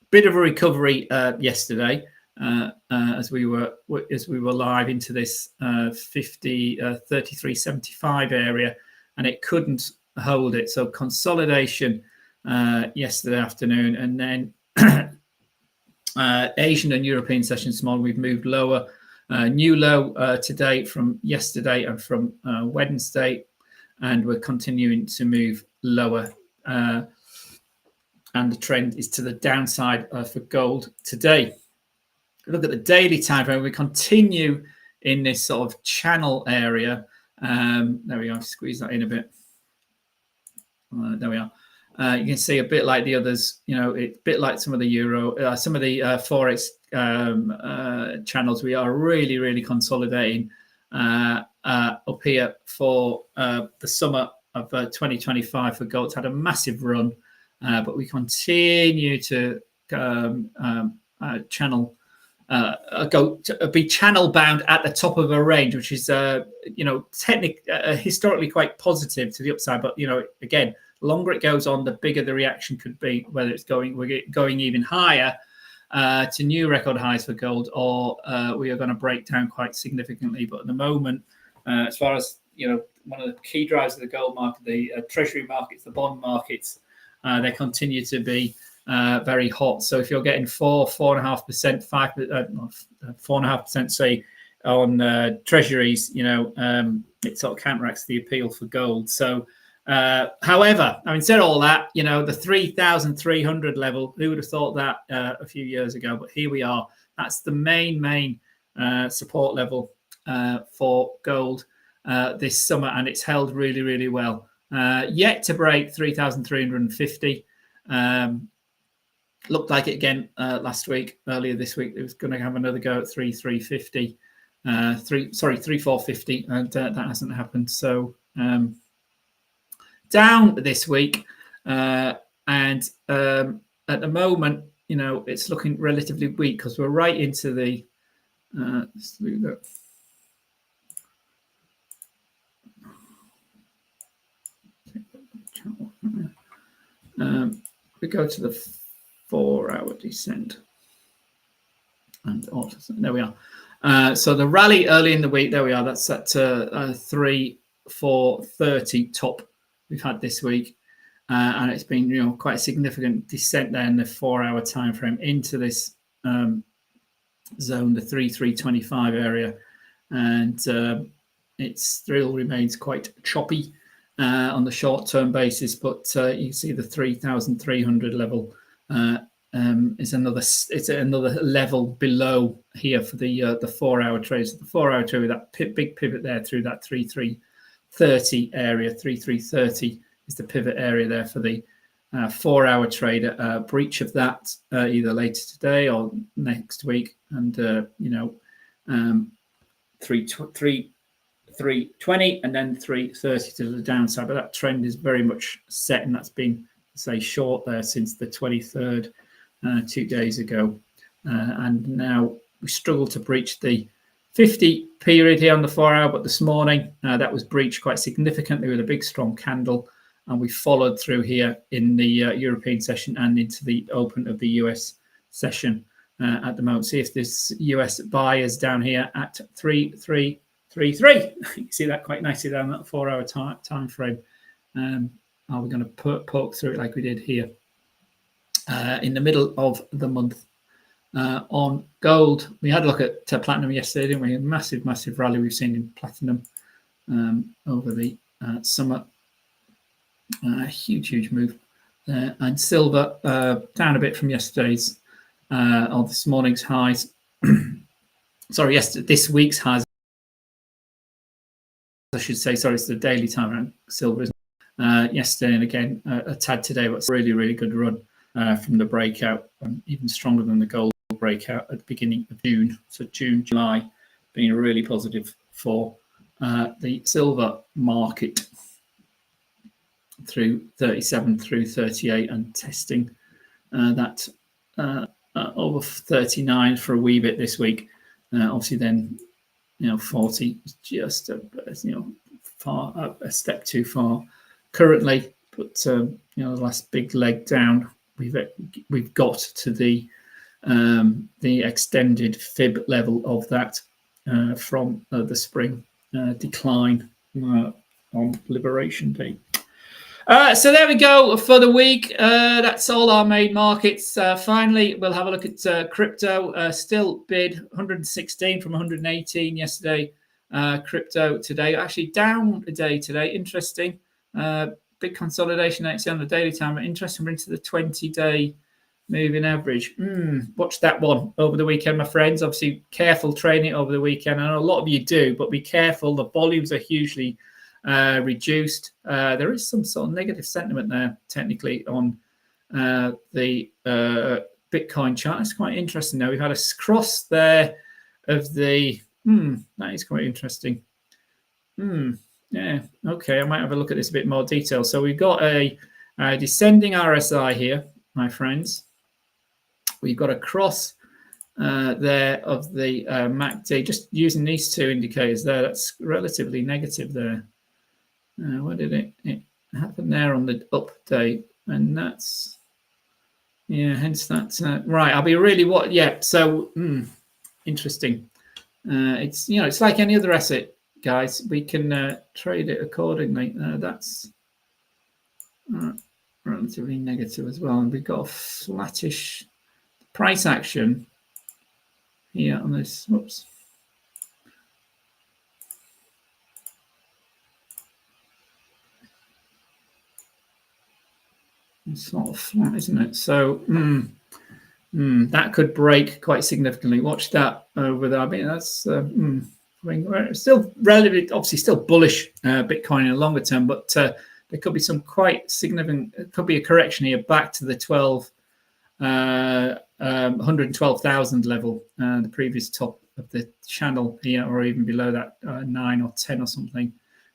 Bit of a recovery yesterday as we were live into this 33.75 area, and it couldn't hold it. So consolidation yesterday afternoon, and then Asian and European sessions small. We've moved lower. New low today from yesterday and from Wednesday, and we're continuing to move lower. And the trend is to the downside for gold today. look at the daily time frame, we continue in this sort of channel area. There we are. Squeeze that in a bit. There we are. You can see a bit like the others, it's a bit like some of the euro, some of the forex channels. We are really, really consolidating up here for the summer of 2025 for gold. It's had a massive run, but we continue to channel. Be channel bound at the top of a range, which is historically quite positive to the upside. But again, the longer it goes on, the bigger the reaction could be. Whether we're going even higher to new record highs for gold, or we are going to break down quite significantly. But at the moment, as far as one of the key drivers of the gold market, the treasury markets, the bond markets, they continue to be very hot. So if you're getting 4.5%, 4.5%, say, on treasuries, it sort of counteracts the appeal for gold. So, however, having said all that, the 3,300 level, who would have thought that a few years ago? But here we are. That's the main support level for gold this summer, and it's held really, really well. Yet to break 3,350. Looked like it again earlier this week. It was going to have another go at 3,350, 3,450, and that hasn't happened. So down this week, and at the moment, it's looking relatively weak because we're right into the. We go to the 4-hour descent, and there we are. So the rally early in the week, there we are. That's at 3,430 top we've had this week, and it's been quite a significant descent there in the 4-hour time frame into this zone, the 3,325 area, and it still remains quite choppy on the short-term basis, but you can see the 3,300 level is another level below here for the 4-hour trades. The 4-hour trade with that big pivot there through that 3,330 area. 3,330 is the pivot area there for the 4-hour trade. Breach of that either later today or next week, and 320 and then 330 to the downside. But that trend is very much set, and that's been, say, short there since the 23rd, 2 days ago. And now we struggle to breach the 50 period here on the 4-hour, but this morning that was breached quite significantly with a big strong candle, and we followed through here in the European session and into the open of the US session at the moment. See if this US buyers down here at 3,333. You can see that quite nicely down that 4-hour time frame. Are we going to poke through it like we did here in the middle of the month on gold? We had a look at platinum yesterday, didn't we? A massive rally we've seen in platinum over the summer. Huge move there. And silver down a bit from yesterday's or this morning's highs. Sorry, this week's highs, I should say. Sorry, it's the daily time around silver, isn't it? Yesterday and again a tad today, but it's a really good run from the breakout, even stronger than the gold breakout at the beginning of June. So June, July being really positive for the silver market through 37 through 38 and testing that over 39 for a wee bit this week. Obviously then 40 is just a step too far currently, but the last big leg down, we've got to the extended fib level of that from the spring decline on Liberation Day. So there we go for the week. That's all our main markets. Finally, we'll have a look at crypto. Still bid 116 from 118 yesterday. Crypto today actually down a day today. Interesting. Big consolidation actually on the daily time. Interesting. We're into the 20-day moving average. Watch that one over the weekend, my friends. Obviously, careful trading over the weekend. I know a lot of you do, but be careful. The volumes are hugely reduced. There is some sort of negative sentiment there, technically, on the Bitcoin chart. It's quite interesting now. We've had a cross there of the... that is quite interesting. Yeah, okay. I might have a look at this a bit more detail. So we've got a descending RSI here, my friends. We've got a cross there of the MACD. Just using these two indicators there, that's relatively negative there. What did it happen there on the update? And that's, yeah, hence that's right. I'll be really so interesting. It's, it's like any other asset, guys. We can trade it accordingly. That's relatively negative as well. And we've got a flattish price action here on this. Whoops. It's sort of flat, isn't it? So that could break quite significantly. Watch that over there. I mean, that's still relatively, obviously, still bullish Bitcoin in the longer term, but there could be some quite significant. It could be a correction here back to the 112,000 level, the previous top of the channel here, or even below that, 9 or 10 or something,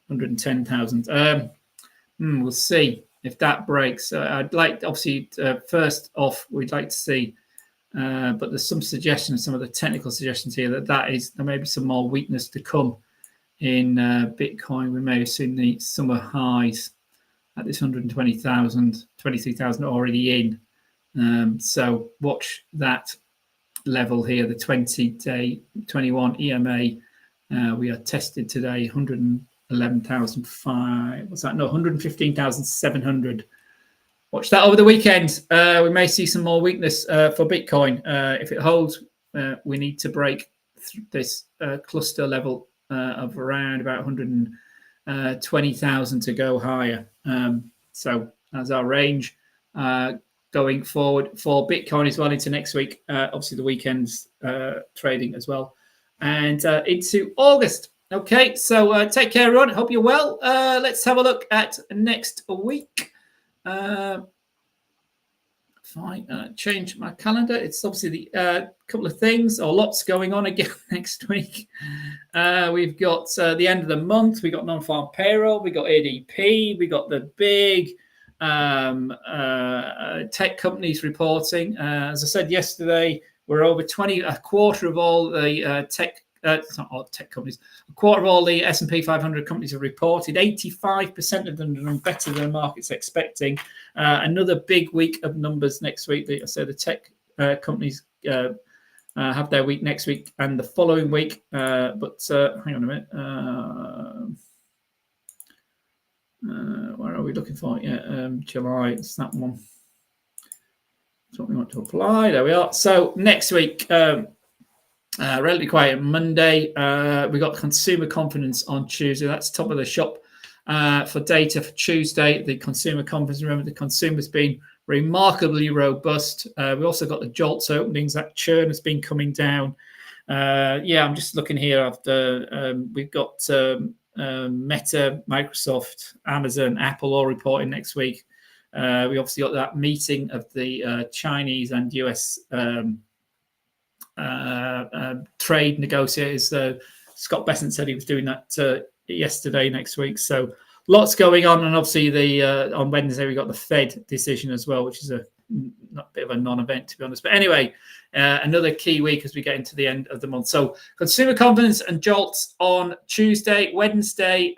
110,000. We'll see if that breaks. I'd like, obviously, first off, we'd like to see, but there's some suggestions, some of the technical suggestions here that there may be some more weakness to come in Bitcoin. We may have seen the summer highs at this 120,000, 23,000 already in. So watch that level here, the 20-day 21 EMA. We are tested today, 111,500. What's that? No, 115,700. Watch that over the weekend. We may see some more weakness for Bitcoin. If it holds, we need to break this cluster level of around about 120,000 to go higher. So that's our range going forward for Bitcoin as well into next week. Obviously, the weekend's trading as well, and into August. Okay, so take care, everyone. Hope you're well. Let's have a look at next week. Fine. Change my calendar. It's obviously the couple of things or lots going on again next week. We've got the end of the month. We got non-farm payroll. We got ADP. We got the big tech companies reporting. As I said yesterday, we're over a quarter of all the it's not all tech companies. A quarter of all the S&P 500 companies have reported. 85% of them have done better than the market's expecting. Another big week of numbers next week. I said the tech companies have their week next week and the following week. But hang on a minute. Where are we looking for? Yeah, July. It's that one. That's what we want to apply. There we are. So next week. Relatively quiet Monday. We got consumer confidence on Tuesday. That's top of the shop for data for Tuesday. The consumer confidence, remember, the consumer's been remarkably robust. We also got the JOLTS openings. That churn has been coming down. I'm just looking here after we've got Meta, Microsoft, Amazon, Apple all reporting next week. We obviously got that meeting of the Chinese and US trade negotiators. Scott Bessent said he was doing that yesterday, next week. So lots going on, and obviously on Wednesday we got the Fed decision as well, which is a bit of a non-event, to be honest. But anyway, another key week as we get into the end of the month. So consumer confidence and JOLTS on Tuesday. Wednesday,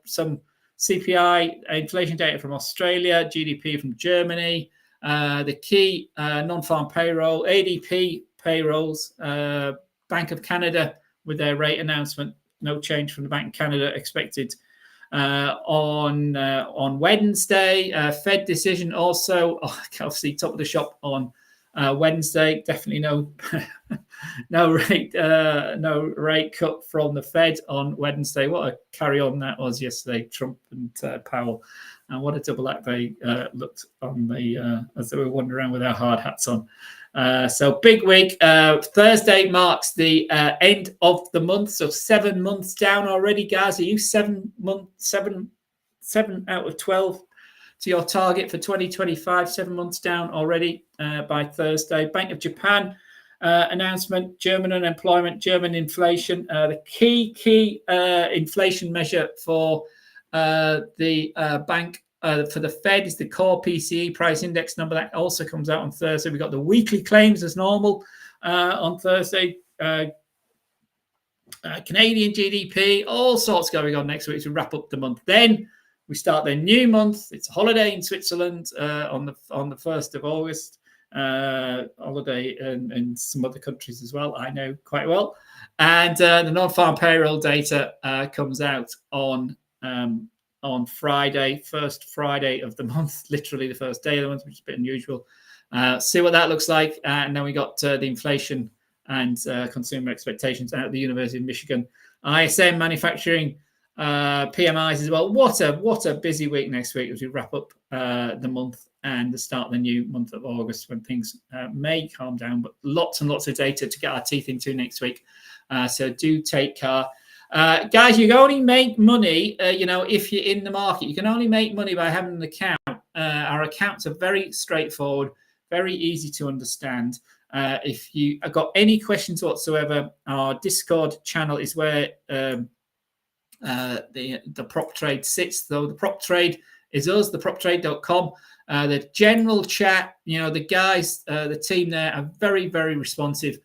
some CPI inflation data from Australia, GDP from Germany, the key non-farm payroll, ADP payrolls, Bank of Canada with their rate announcement. No change from the Bank of Canada expected on Wednesday. Fed decision also, obviously top of the shop on Wednesday, definitely no rate cut from the Fed on Wednesday. What a carry on that was yesterday, Trump and Powell, and what a double act they looked on the as they were wandering around with their hard hats on. So big week. Thursday marks the end of the month, so 7 months down already, guys. Are you 7 out of 12 to your target for 2025? 7 months down already by Thursday. Bank of Japan announcement: German unemployment, German inflation. The key inflation measure for the bank. For the Fed is the core PCE price index number. That also comes out on Thursday. We've got the weekly claims as normal on Thursday. Canadian GDP, all sorts going on next week to wrap up the month. Then we start the new month. It's a holiday in Switzerland on the 1st of August. Holiday in some other countries as well, I know quite well. And the non-farm payroll data comes out on Friday, first Friday of the month, literally the first day of the month, which is a bit unusual. See what that looks like. And then we got the inflation and consumer expectations out of the University of Michigan. ISM manufacturing PMIs as well. What a busy week next week as we wrap up the month and the start of the new month of August, when things may calm down, but lots and lots of data to get our teeth into next week. So do take care. Guys, you can only make money, if you're in the market. You can only make money by having an account. Our accounts are very straightforward, very easy to understand. If you have got any questions whatsoever, our Discord channel is where the prop trade sits. Though the prop trade is us, theproptrade.com. The general chat, the guys, the team there are very, very responsive.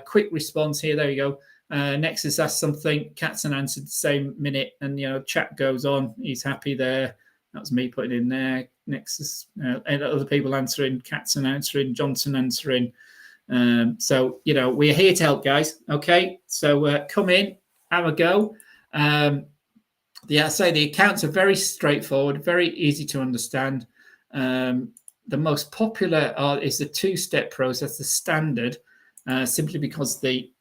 Quick response here. There you go. Nexus asked something, Katzen answered the same minute, and chat goes on. He's happy there. That was me putting in there. Nexus, and other people answering, Katzen answering, Johnson answering. So we're here to help, guys. Okay, so come in, have a go. I say the accounts are very straightforward, very easy to understand. The most popular is the two-step process, the standard, simply because the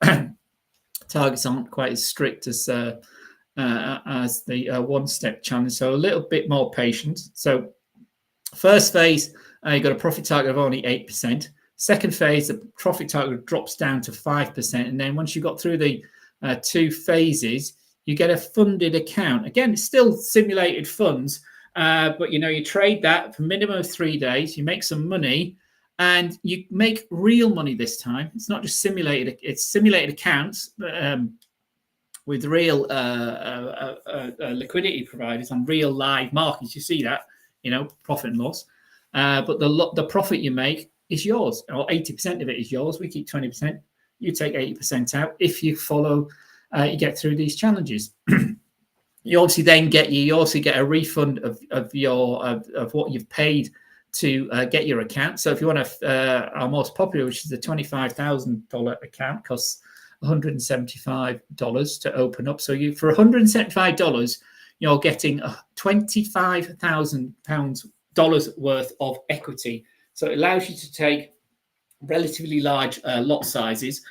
targets aren't quite as strict as the one-step challenge. So a little bit more patience. So first phase, you got a profit target of only 8%. Second phase, the profit target drops down to 5%. And then once you got through the 2 phases, you get a funded account. Again, it's still simulated funds, but you trade that for a minimum of 3 days. You make some money, and you make real money this time. It's not just simulated. It's simulated accounts with real liquidity providers on real live markets. You see that, profit and loss. But the profit you make is yours, or 80% of it is yours. We keep 20%. You take 80% out if you follow. You get through these challenges. You obviously then get a refund of what you've paid to get your account. So if you want our most popular, which is the $25,000 account, costs $175 to open up. So for $175, you're getting $25,000 worth of equity. So it allows you to take relatively large lot sizes.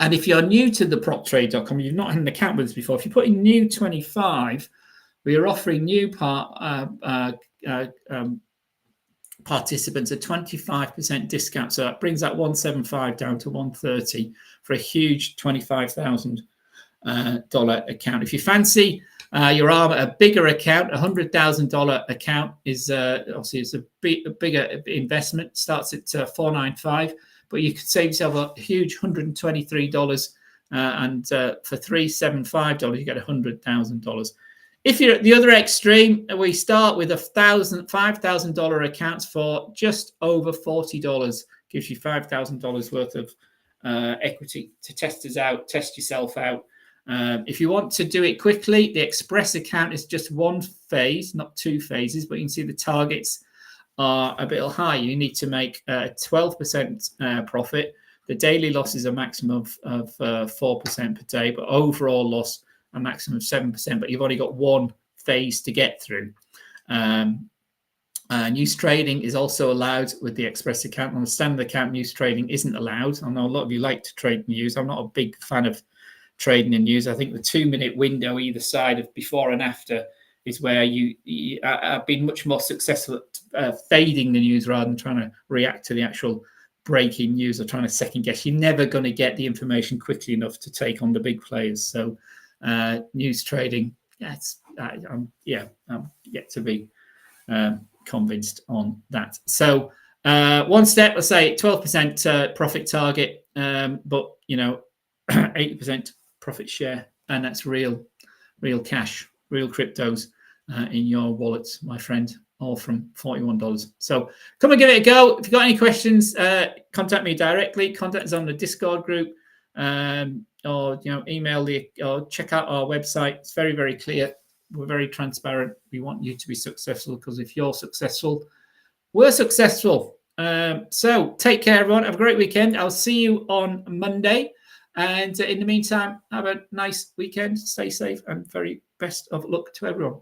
And if you're new to the proptrade.com, you've not had an account with us before, if you put in new 25, we are offering new participants a 25% discount. So that brings that 175 down to 130 for a huge $25,000 account. If you fancy your arm a bigger account, $100,000 account is obviously it's a bigger investment. Starts at $495, but you could save yourself a huge $123, and for $375 you get $100,000. If you're at the other extreme, we start with $5,000 accounts for just over $40. Gives you $5,000 worth of equity to test us out, test yourself out. If you want to do it quickly, the Express account is just 1 phase, not 2 phases, but you can see the targets are a bit high. You need to make 12% profit. The daily loss is a maximum of 4% per day, but overall loss a maximum of 7%. But you've only got 1 phase to get through. News trading is also allowed with the Express account. On the standard account, news trading isn't allowed. I know a lot of you like to trade news. I'm not a big fan of trading in news. I think the 2-minute window either side of before and after is where I've been much more successful at fading the news rather than trying to react to the actual breaking news or trying to second guess. You're never going to get the information quickly enough to take on the big players. So news trading, I'm yet to be convinced on that. So one step, let's say 12% profit target, but 80% profit share, and that's real cash, real cryptos in your wallets, my friend, all from $41. So come and give it a go. If you've got any questions, contact me directly. Contact us on the Discord group, or email or check out our website. It's very, very clear. We're very transparent. We want you to be successful, because if you're successful, we're successful. So take care, everyone. Have a great weekend. I'll see you on Monday. And in the meantime, have a nice weekend. Stay safe, and very best of luck to everyone.